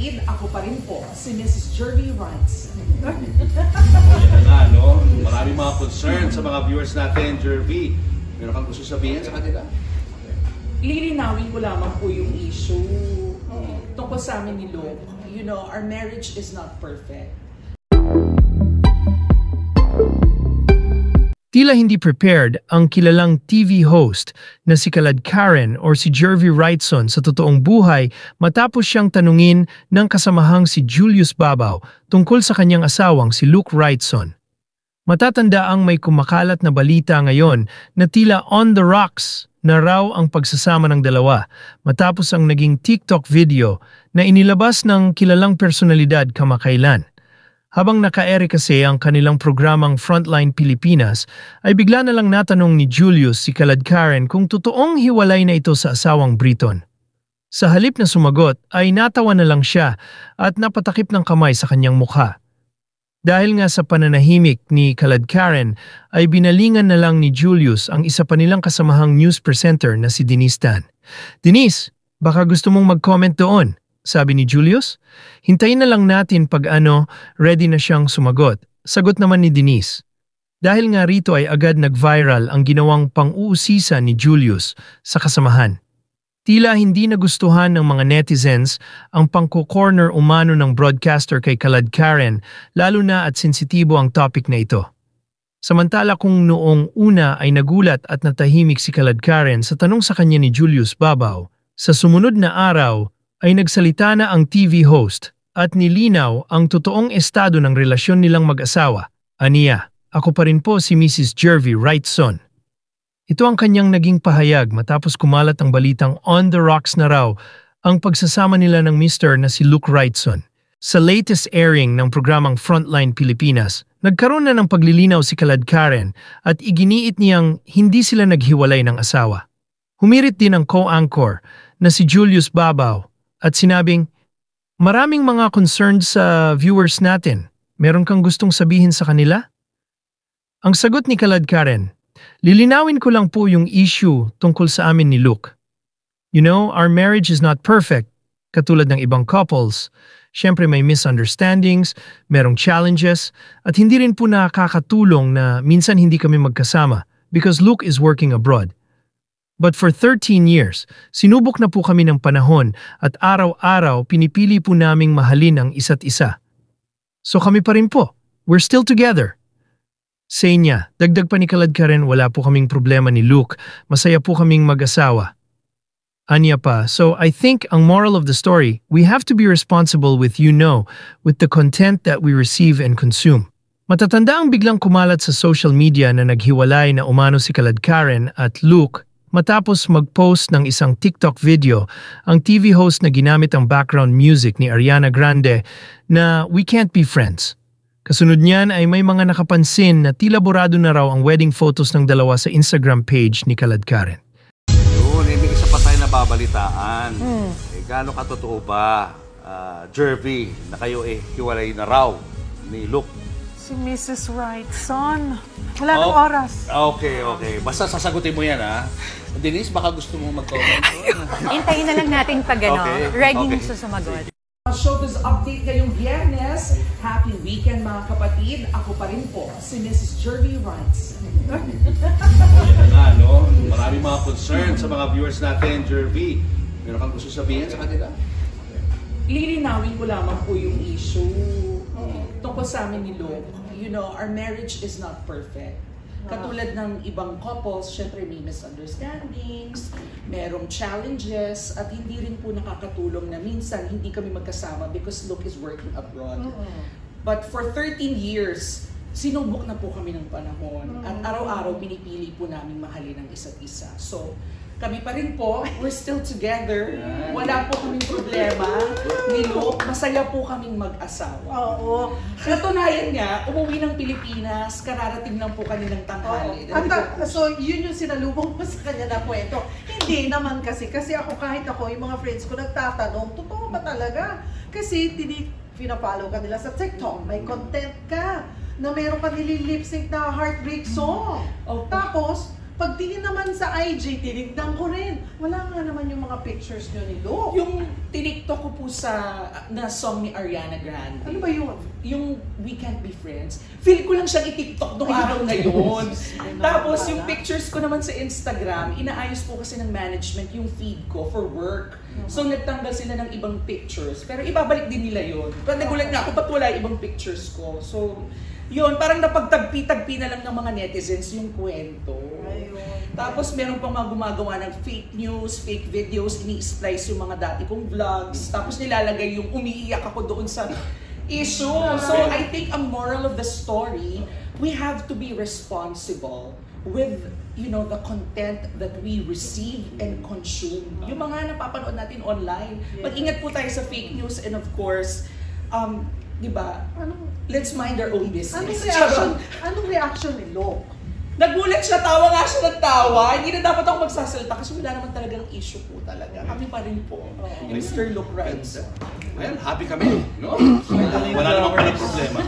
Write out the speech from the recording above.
kapatid, ako pa rin po, si Mrs. Jervy Wrights. Yan na, no? Maraming mga concern sa mga viewers natin, Jervy. Meron kang gusto sabihin sa kanila? Lilinawin ko lamang po yung issue tungkol sa amin ni Luke. You know, our marriage is not perfect. Tila hindi prepared ang kilalang TV host na si Kalad Karen or si Jervy Wrightson sa totoong buhay matapos siyang tanungin ng kasamahang si Julius Babaw tungkol sa kanyang asawang si Luke Wrightson. Matatanda ang may kumakalat na balita ngayon na tila on the rocks na raw ang pagsasama ng dalawa matapos ang naging TikTok video na inilabas ng kilalang personalidad kamakailan. Habang naka-ere kasi ang kanilang programang Frontline Pilipinas, ay bigla na lang natanong ni Julius si Kalad Karen kung totoong hiwalay na ito sa asawang Briton. Sa halip na sumagot ay natawa na lang siya at napatakip ng kamay sa kanyang mukha. Dahil nga sa pananahimik ni Kalad Karen ay binalingan na lang ni Julius ang isa pa nilang kasamahang news presenter na si Denise Tan. Denise, baka gusto mong mag-comment doon? Sabi ni Julius. Hintayin na lang natin pag ready na siyang sumagot. Sagot naman ni Denise. Dahil nga rito ay agad nag-viral ang ginawang pang-uusisa ni Julius sa kasamahan. Tila hindi nagustuhan ng mga netizens ang pangko-corner umano ng broadcaster kay Kalad Karen lalo na at sensitibo ang topic na ito. Samantala kung noong una ay nagulat at natahimik si Kalad Karen sa tanong sa kanya ni Julius Babaw, sa sumunod na araw ay nagsalita na ang TV host at nilinaw ang totoong estado ng relasyon nilang mag-asawa. Aniya, ako pa rin po si Mrs. Jervy Wrightson. Ito ang kanyang naging pahayag matapos kumalat ang balitang on the rocks na raw ang pagsasama nila ng Mr. na si Luke Wrightson. Sa latest airing ng programang Frontline Pilipinas, nagkaroon na ng paglilinaw si Kalad Karen at iginiit niyang hindi sila naghiwalay ng asawa. Humirit din ang co-anchor na si Julius Babaw at sinabing, maraming mga concerned sa viewers natin. Meron kang gustong sabihin sa kanila? Ang sagot ni Kalad Karen, lilinawin ko lang po yung issue tungkol sa amin ni Luke. You know, our marriage is not perfect. Katulad ng ibang couples, syempre may misunderstandings, merong challenges, at hindi rin po nakakatulong na minsan hindi kami magkasama because Luke is working abroad. But for 13 years, sinubok na po kami ng panahon at araw-araw pinipili po naming mahalin ang isa't isa. So kami pa rin po. We're still together. Say niya, dagdag pa ni Kalad Karen, wala po kaming problema ni Luke. Masaya po kaming mag-asawa. Anya pa, so I think ang moral of the story, we have to be responsible with with the content that we receive and consume. Matatanda ang biglang kumalat sa social media na naghiwalay na umano si Kalad Karen at Luke matapos mag-post ng isang TikTok video ang TV host na ginamit ang background music ni Ariana Grande na We Can't Be Friends. Kasunod niyan ay may mga nakapansin na tila borado na raw ang wedding photos ng dalawa sa Instagram page ni Kalad Karen. Yun, may isa pa tayo nababalitaan. Gaano katotoo ba, Jervy, na kayo hiwalay na raw ni Luke? Si Mrs. Wrightson. Wala nang oras. Okay. Basta sasagutin mo yan, ha? Denise, baka gusto mo mag-comment? Hintayin na lang natin pag ready na sumagot. Showbiz update ngayong Biyernes. Happy weekend mga kapatid. Ako pa rin po, si Mrs. Jervy Wrights. Yan na, no? Maraming mga concern sa mga viewers natin, Jervy. Meron kang gusto sabihin sa kanila? Lilinawin ko lamang po yung issue tungkol sa amin ni Luke. You know, our marriage is not perfect. Katulad ng ibang couples, syempre may misunderstandings, merong challenges, at hindi rin po nakakatulong na minsan hindi kami magkasama because Luke is working abroad. But for 13 years, sinubok na po kami ng panahon at araw-araw pinipili po namin mahalin ang isa't isa. So, kami pa rin po, we're still together. Wala po kaming problema ni Luke. Masaya po kaming mag-asawa. Oo. Katunayan nga, umuwi ng Pilipinas, kararating lang po kanilang tanghali. So, yun yung sinalubong mo sa kanya na kwento. Hindi naman kasi ako kahit ako, yung mga friends ko nagtatanong, totoo ba talaga? Kasi pinapollow ka nila sa TikTok, may content ka na meron ka nililip-sync na heartbreak song. Tapos, Pagtingin naman sa IG, tinignan ko rin. Wala nga naman yung mga pictures nyo ni Lo. Yung tiniktok ko po na song ni Ariana Grande. Ano ba yun? Yung We Can't Be Friends. Feel ko lang siyang itiktok nung araw na yun. Tapos yung pictures ko naman sa Instagram, inaayos po kasi ng management yung feed ko for work. So nagtanggal sila ng ibang pictures. Pero ibabalik din nila yun. Pero nagulat nga ako, ba't wala ibang pictures ko? So, yun, parang napagtagpi-tagpi na lang ng mga netizens yung kwento. Tapos meron pang mga gumagawa ng fake news, fake videos, ini-splice yung mga dati kong vlogs. Tapos nilalagay yung umiiyak ako doon sa issue. So I think a moral of the story, we have to be responsible with the content that we receive and consume. Yung mga napapanood natin online. Mag-ingat po tayo sa fake news and of course, di ba? Let's mind our own business. Anong reaction ni Lo? Nagulat siya, tawa nga siya ng tawa. Hindi na dapat ako magsasalita kasi wala naman talagang issue po talaga. Kami pa rin po. Mr. Luke Wright. Well, happy kami, no? Wala namang pala problema.